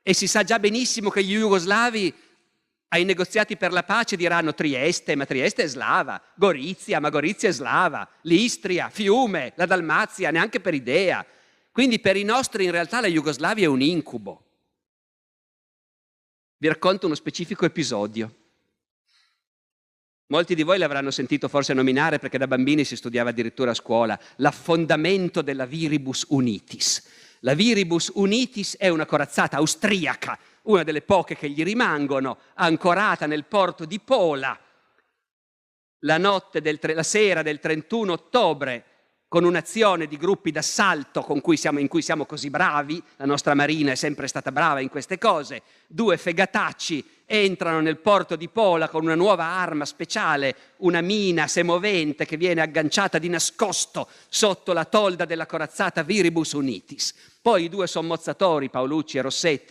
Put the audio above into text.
E si sa già benissimo che gli jugoslavi ai negoziati per la pace diranno Trieste, ma Trieste è slava, Gorizia, ma Gorizia è slava, l'Istria, Fiume, la Dalmazia, neanche per idea. Quindi per i nostri in realtà la Jugoslavia è un incubo. Vi racconto uno specifico episodio. Molti di voi l'avranno sentito forse nominare perché da bambini si studiava addirittura a scuola, l'affondamento della Viribus Unitis. La Viribus Unitis è una corazzata austriaca, una delle poche che gli rimangono, ancorata nel porto di Pola la sera del 31 ottobre con un'azione di gruppi d'assalto in cui siamo così bravi, la nostra marina è sempre stata brava in queste cose, 2 fegatacci entrano nel porto di Pola con una nuova arma speciale, una mina semovente che viene agganciata di nascosto sotto la tolda della corazzata Viribus Unitis. Poi i 2 sommozzatori, Paolucci e Rossetti,